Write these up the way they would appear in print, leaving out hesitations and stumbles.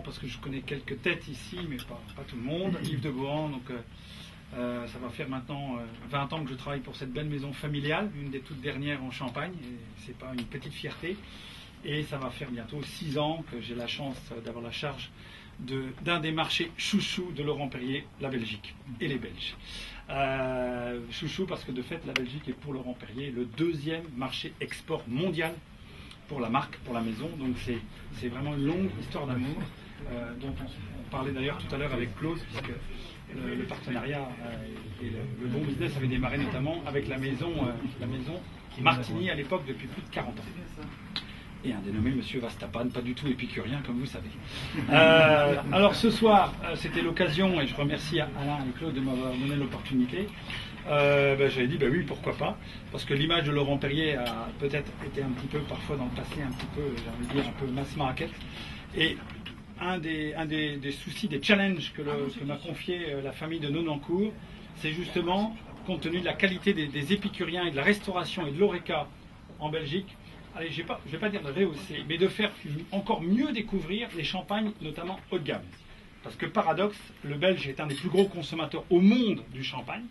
parce que je connais quelques têtes ici, mais pas tout le monde. Yves de Bohan, donc ça va faire maintenant 20 ans que je travaille pour cette belle maison familiale, une des toutes dernières en Champagne, et c'est pas une petite fierté. Et ça va faire bientôt 6 ans que j'ai la chance d'avoir la charge d'un des marchés chouchou de Laurent Perrier, la Belgique et les Belges. Chouchou parce que de fait la Belgique est pour Laurent Perrier le deuxième marché export mondial pour la marque, pour la maison. Donc c'est vraiment une longue histoire d'amour dont on parlait d'ailleurs tout à l'heure avec Claude, puisque le partenariat et le bon business avait démarré notamment avec la maison Martini à l'époque depuis plus de 40 ans. Et un dénommé Monsieur Vastapan, pas du tout épicurien comme vous savez. Alors ce soir, c'était l'occasion, et je remercie Alain et Claude de m'avoir donné l'opportunité. J'avais dit, oui, pourquoi pas, parce que l'image de Laurent Perrier a peut-être été un petit peu, parfois dans le passé, un petit peu, j'ai envie de dire, un peu mass market. Et un des soucis, des challenges que m'a confié la famille de Nonancourt, c'est justement, compte tenu de la qualité des épicuriens et de la restauration et de l'Horeca en Belgique, allez, je ne vais pas dire de rehausser, mais de faire encore mieux découvrir les champagnes, notamment haut de gamme. Parce que paradoxe, le Belge est un des plus gros consommateurs au monde du champagne.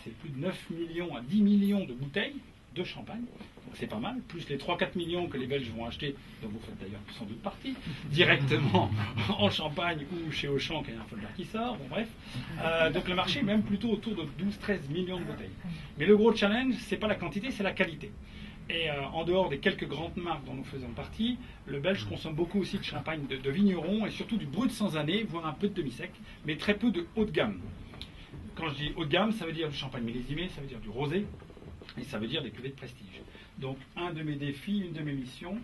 C'est plus de 9 millions à 10 millions de bouteilles de champagne. Donc c'est pas mal. Plus les 3-4 millions que les Belges vont acheter, dont vous faites d'ailleurs sans doute partie, directement en Champagne ou chez Auchan, qu'il y a un Folger qui sort. Bon, bref. Donc le marché est même plutôt autour de 12-13 millions de bouteilles. Mais le gros challenge, c'est pas la quantité, c'est la qualité. Et en dehors des quelques grandes marques dont nous faisons partie, le Belge consomme beaucoup aussi de champagne de vignerons et surtout du brut sans année, voire un peu de demi-sec, mais très peu de haut de gamme. Quand je dis haut de gamme, ça veut dire du champagne millésimé, ça veut dire du rosé, et ça veut dire des cuvées de prestige. Donc un de mes défis, une de mes missions,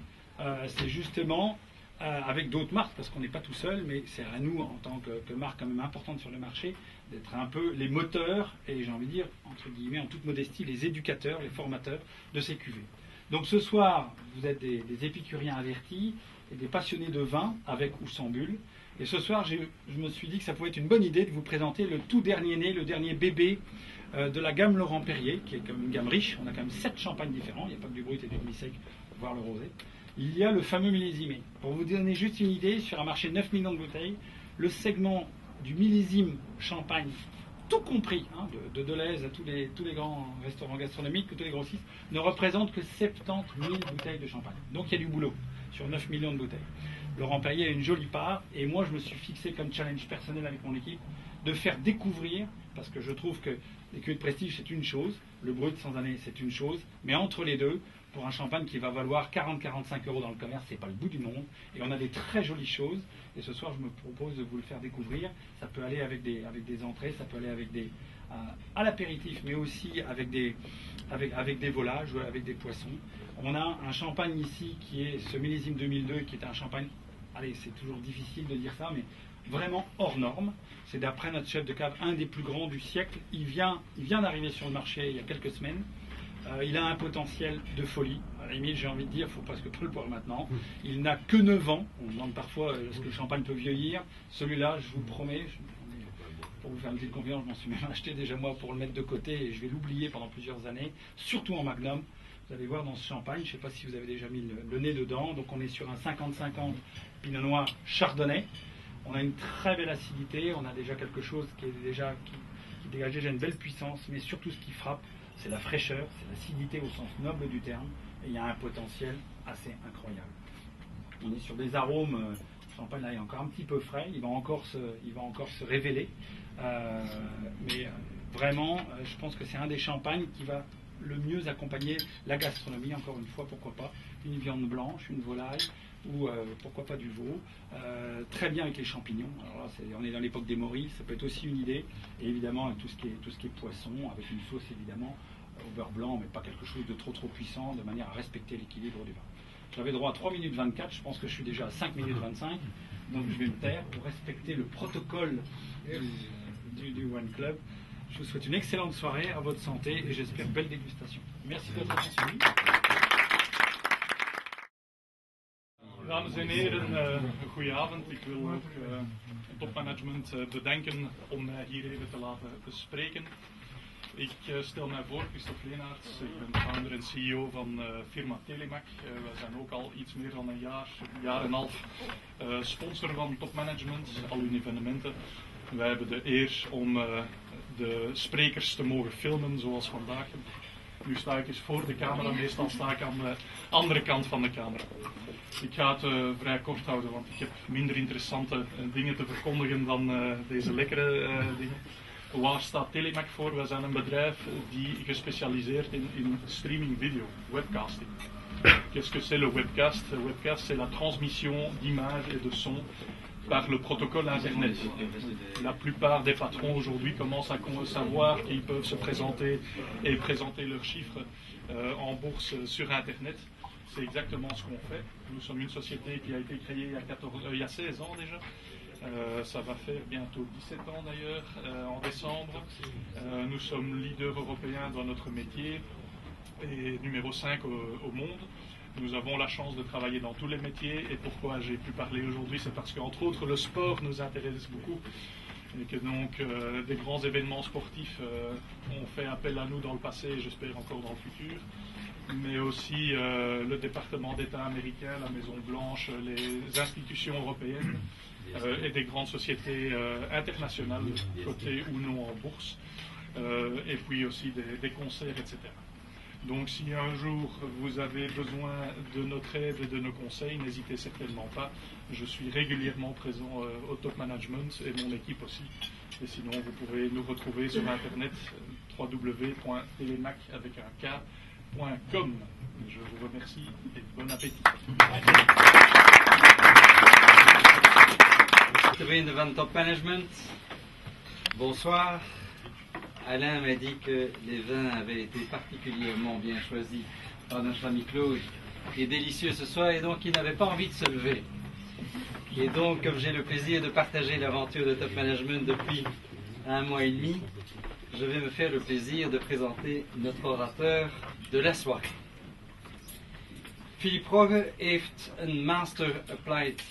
c'est justement, avec d'autres marques, parce qu'on n'est pas tout seul, mais c'est à nous, en tant que marque quand même importante sur le marché, d'être un peu les moteurs, et j'ai envie de dire, entre guillemets, en toute modestie, les éducateurs, les formateurs de ces cuvées. Donc ce soir, vous êtes des épicuriens avertis, et des passionnés de vin, avec ou sans bulles. Et ce soir, je me suis dit que ça pouvait être une bonne idée de vous présenter le tout dernier né, le dernier bébé de la gamme Laurent Perrier, qui est comme une gamme riche. On a quand même 7 champagnes différents, il n'y a pas que du brut et du demi-sec, voire le rosé. Il y a le fameux millésimé. Pour vous donner juste une idée, sur un marché de 9 millions de bouteilles, le segment du millésime champagne, tout compris, de Deleuze à tous les grands restaurants gastronomiques, tous les grossistes, ne représente que 70 000 bouteilles de champagne. Donc il y a du boulot sur 9 millions de bouteilles. Laurent Perrier a une jolie part, et moi je me suis fixé comme challenge personnel avec mon équipe de faire découvrir, parce que je trouve que les cuvées de prestige c'est une chose, le brut sans année c'est une chose, mais entre les deux, pour un champagne qui va valoir 40-45 € dans le commerce, c'est pas le bout du monde, et on a des très jolies choses, et ce soir je me propose de vous le faire découvrir. Ça peut aller avec des entrées, ça peut aller avec à l'apéritif, mais aussi avec des volages ou avec des poissons. On a un champagne ici qui est ce millésime 2002, qui est un champagne, allez, c'est toujours difficile de dire ça, mais vraiment hors norme. C'est d'après notre chef de cave un des plus grands du siècle. Il vient d'arriver sur le marché il y a quelques semaines. Il a un potentiel de folie. À la limite, j'ai envie de dire, il ne faut presque pas le boire maintenant. Il n'a que 9 ans. On me demande parfois est-ce que le champagne peut vieillir. Celui-là, je vous promets, pour vous faire une petite confiance, je m'en suis même acheté déjà moi pour le mettre de côté et je vais l'oublier pendant plusieurs années, surtout en Magnum. Vous allez voir dans ce champagne, je ne sais pas si vous avez déjà mis le nez dedans, donc on est sur un 50-50 Pinot Noir Chardonnay. On a une très belle acidité, on a déjà quelque chose qui dégage déjà une belle puissance, mais surtout ce qui frappe, c'est la fraîcheur, c'est l'acidité au sens noble du terme, et il y a un potentiel assez incroyable. On est sur des arômes, le champagne là est encore un petit peu frais, il va encore se révéler, mais vraiment, je pense que c'est un des champagnes qui va le mieux accompagner la gastronomie, encore une fois, pourquoi pas une viande blanche, une volaille, ou pourquoi pas du veau, très bien avec les champignons. Alors là, on est dans l'époque des morilles, ça peut être aussi une idée, et évidemment avec tout ce qui est poisson, avec une sauce évidemment au beurre blanc, mais pas quelque chose de trop puissant, de manière à respecter l'équilibre du vin. J'avais droit à 3 minutes 24, je pense que je suis déjà à 5 minutes 25, donc je vais me taire pour respecter le protocole du Wine Club. Je vous souhaite une excellente soirée, à votre santé, et j'espère belle dégustation. Merci de votre attention. Dames en heren, een goede avond. Ik wil ook het topmanagement bedanken om mij hier even te laten spreken. Ik stel mij voor, Christophe Leenaerts. Ik ben founder en CEO van firma Telemac. We zijn ook al iets meer dan een jaar en een half sponsor van Top Management, al hun evenementen. Wij hebben de eer om de sprekers te mogen filmen, zoals vandaag. Nu sta ik eens voor de camera, meestal sta ik aan de andere kant van de camera. Ik ga het vrij kort houden, want ik heb minder interessante dingen te verkondigen dan deze lekkere dingen. Waar staat Telemac voor? Wij zijn een bedrijf die gespecialiseerd in streaming video, webcasting. Qu'est-ce que c'est le webcast? Le webcast, c'est la transmission d'images et de sons par le protocole Internet. La plupart des patrons aujourd'hui commencent à savoir qu'ils peuvent se présenter et présenter leurs chiffres en bourse sur Internet. C'est exactement ce qu'on fait. Nous sommes une société qui a été créée il y a 16 ans déjà. Ça va faire bientôt 17 ans d'ailleurs, en décembre. Nous sommes leaders européens dans notre métier et numéro 5 au monde. Nous avons la chance de travailler dans tous les métiers et pourquoi j'ai pu parler aujourd'hui, c'est parce qu'entre autres le sport nous intéresse beaucoup et que donc des grands événements sportifs ont fait appel à nous dans le passé et j'espère encore dans le futur. Mais aussi le département d'État américain, la Maison Blanche, les institutions européennes et des grandes sociétés internationales, cotées ou non en bourse, et puis aussi des concerts, etc. Donc si un jour vous avez besoin de notre aide et de nos conseils, n'hésitez certainement pas. Je suis régulièrement présent au Top Management et mon équipe aussi. Et sinon, vous pouvez nous retrouver sur internet www.telemac avec un K.com. Je vous remercie et bon appétit. Vrienden van Top Management, bonsoir. Alain m'a dit que les vins avaient été particulièrement bien choisis par notre ami Claude et délicieux ce soir, et donc il n'avait pas envie de se lever. Et donc, comme j'ai le plaisir de partager l'aventure de Top Management depuis 1 mois et demi, je vais me faire le plaisir de présenter notre orateur de la soirée. Philippe Rogge heeft een Master Applied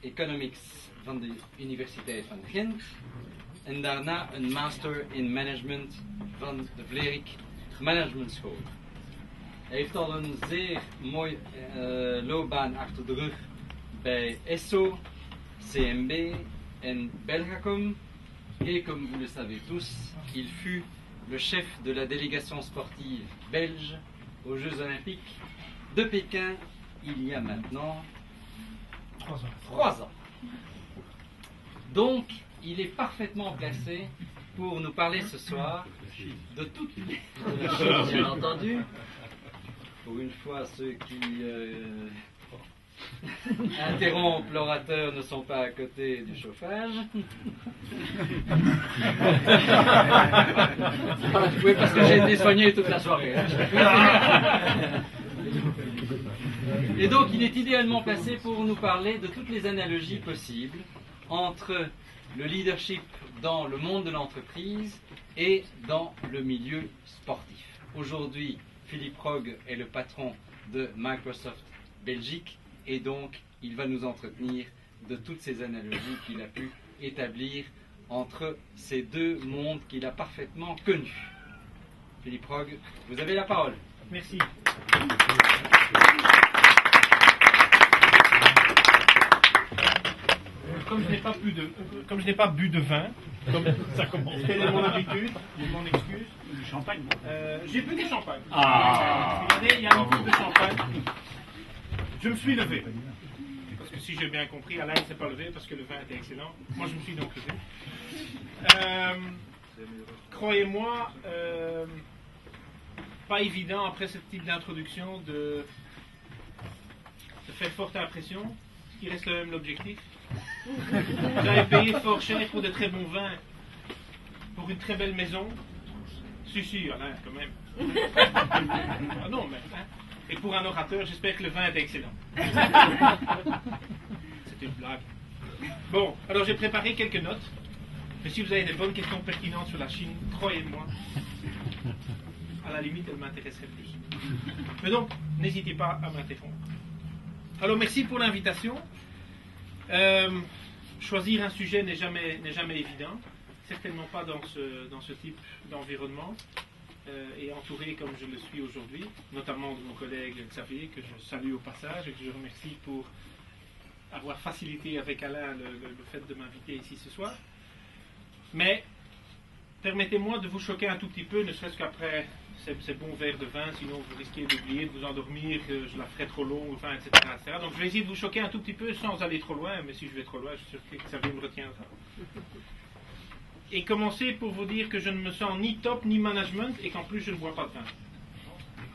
Economics van de Universiteit van Gent en daarna een Master in Management van de Vlerik Management School. Hij heeft al een zeer mooi loopbaan achter de rug bij ESSO, CMB en Belgacom. Et comme vous le savez tous, il fut le chef de la délégation sportive belge aux Jeux Olympiques de Pékin il y a maintenant 3 ans. Donc, il est parfaitement placé pour nous parler ce soir de toutes les choses, bien entendu. Pour une fois, ceux qui interrompent l'orateur ne sont pas à côté du chauffage. Oui, parce que j'ai été soigné toute la soirée. Et donc, il est idéalement placé pour nous parler de toutes les analogies possibles entre le leadership dans le monde de l'entreprise et dans le milieu sportif. Aujourd'hui, Philippe Rogge est le patron de Microsoft Belgique et donc il va nous entretenir de toutes ces analogies qu'il a pu établir entre ces deux mondes qu'il a parfaitement connus. Philippe Rogge, vous avez la parole. Merci. Comme je n'ai pas bu de vin, comme ça commence, quelle est mon habitude, mon excuse. Du champagne. J'ai bu du champagne. Ah. Il y a une coupe de champagne. Je me suis levé. Parce que si j'ai bien compris, Alain ne s'est pas levé parce que le vin était excellent. Moi, je me suis donc levé. Croyez-moi, pas évident après ce type d'introduction de faire forte impression, ce qui reste quand même l'objectif. J'avais payé fort cher pour de très bons vins, pour une très belle maison. Si, Alain, quand même. Ah non, mais... Hein. Et pour un orateur, j'espère que le vin est excellent. C'était une blague. Bon, alors j'ai préparé quelques notes. Mais si vous avez des bonnes questions pertinentes sur la Chine, croyez-moi, à la limite, elles m'intéresseraient plus. Mais donc, n'hésitez pas à m'interrompre. Alors, merci pour l'invitation. Choisir un sujet n'est jamais évident. certainement pas dans ce type d'environnement, et entouré comme je le suis aujourd'hui, notamment de mon collègue Xavier, que je salue au passage et que je remercie pour avoir facilité avec Alain le fait de m'inviter ici ce soir. Mais permettez-moi de vous choquer un tout petit peu, ne serait-ce qu'après ces bons verres de vin, sinon vous risquez d'oublier, de vous endormir, que je la ferai trop longue, enfin, etc., etc. Donc je vais essayer de vous choquer un tout petit peu sans aller trop loin, mais si je vais trop loin, je suis sûr que Xavier me retiendra. Et commencer pour vous dire que je ne me sens ni top ni management et qu'en plus je ne bois pas de vin.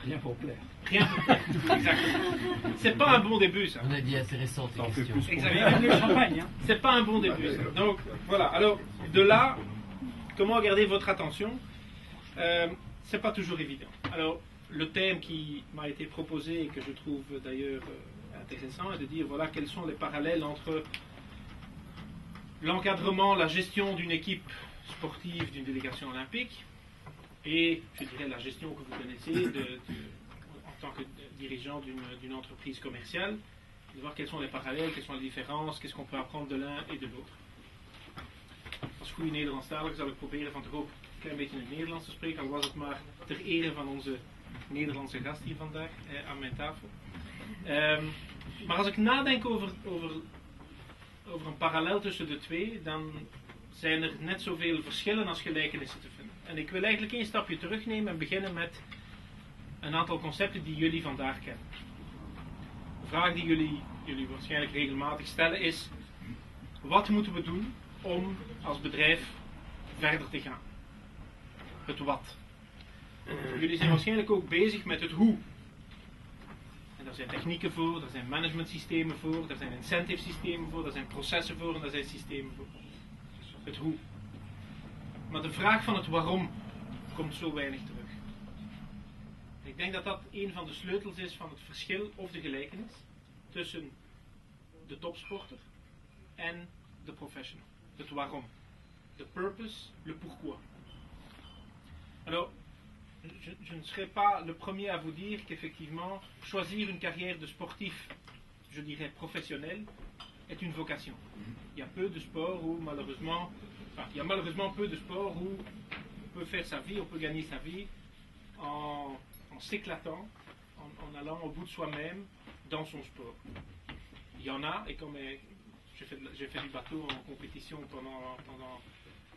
Rien pour plaire. Rien pour plaire. Exactement. C'est pas un bon début, ça. On a dit assez récent ces questions. Exactement. Le champagne, hein. C'est pas un bon début, ça. Donc voilà. Alors de là, comment garder votre attention, c'est pas toujours évident. Alors le thème qui m'a été proposé et que je trouve d'ailleurs intéressant est de dire voilà quels sont les parallèles entre l'encadrement, la gestion d'une équipe sportive, d'une délégation olympique, et je dirais la gestion que vous connaissez en tant que dirigeant d'une entreprise commerciale, de voir quels sont les parallèles, quelles sont les différences, qu'est-ce qu'on peut apprendre de l'un et de l'autre. Als goede Nederlandstalige zal ik proberen van toch ook een klein beetje in het Nederlands te spreken, al was het maar ter ere van onze Nederlandse gast hier vandaag aan mijn tafel. Maar als ik nadenk over een parallel tussen de twee, dan zijn er net zoveel verschillen als gelijkenissen te vinden. En ik wil eigenlijk één stapje terugnemen en beginnen met een aantal concepten die jullie vandaag kennen. De vraag die jullie waarschijnlijk regelmatig stellen is: wat moeten we doen om als bedrijf verder te gaan? Het wat. Jullie zijn waarschijnlijk ook bezig met het hoe. En daar zijn technieken voor, daar zijn managementsystemen voor, daar zijn incentive systemen voor, daar zijn processen voor en daar zijn systemen voor. Het hoe. Maar de vraag van het waarom komt zo weinig terug. Ik denk dat dat een van de sleutels is van het verschil of de gelijkenis tussen de topsporter en de professional. Het waarom. De purpose, le pourquoi. Alors, je ne serai pas le premier à vous dire qu'effectivement, choisir une carrière de sportif, je dirais professionnel, est une vocation. Il y a peu de sports où malheureusement, il y a malheureusement peu de sports où on peut faire sa vie, on peut gagner sa vie en s'éclatant, en allant au bout de soi-même dans son sport. Il y en a, et comme j'ai fait du bateau en compétition pendant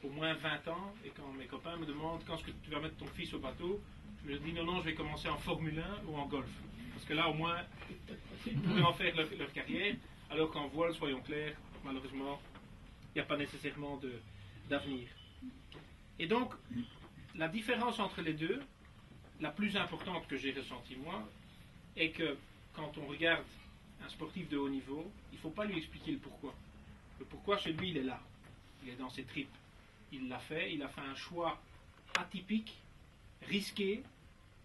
au moins 20 ans, et quand mes copains me demandent quand est-ce que tu vas mettre ton fils au bateau, je leur dis non, je vais commencer en Formule 1 ou en golf. Parce que là, au moins, ils pourraient en faire leur carrière, alors qu'en voile, soyons clairs, malheureusement, il n'y a pas nécessairement d'avenir. Et donc, la différence entre les deux, la plus importante que j'ai ressentie moi, est que quand on regarde un sportif de haut niveau, il ne faut pas lui expliquer le pourquoi. Le pourquoi, chez lui, il est là. Il est dans ses tripes. Il l'a fait, il a fait un choix atypique, risqué,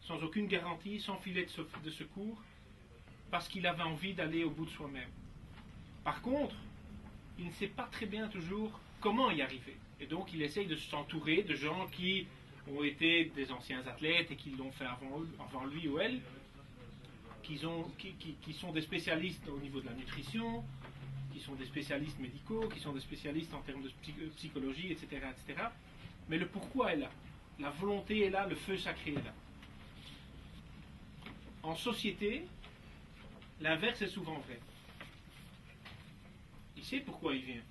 sans aucune garantie, sans filet de secours, parce qu'il avait envie d'aller au bout de soi-même. Par contre, il ne sait pas très bien toujours comment y arriver. Et donc il essaye de s'entourer de gens qui ont été des anciens athlètes et qui l'ont fait avant lui ou elle, qui sont des spécialistes au niveau de la nutrition, qui sont des spécialistes médicaux, qui sont des spécialistes en termes de psychologie, etc., etc. Mais le pourquoi est là. La volonté est là, le feu sacré est là. En société, l'inverse est souvent vrai. Il sait pourquoi il vient.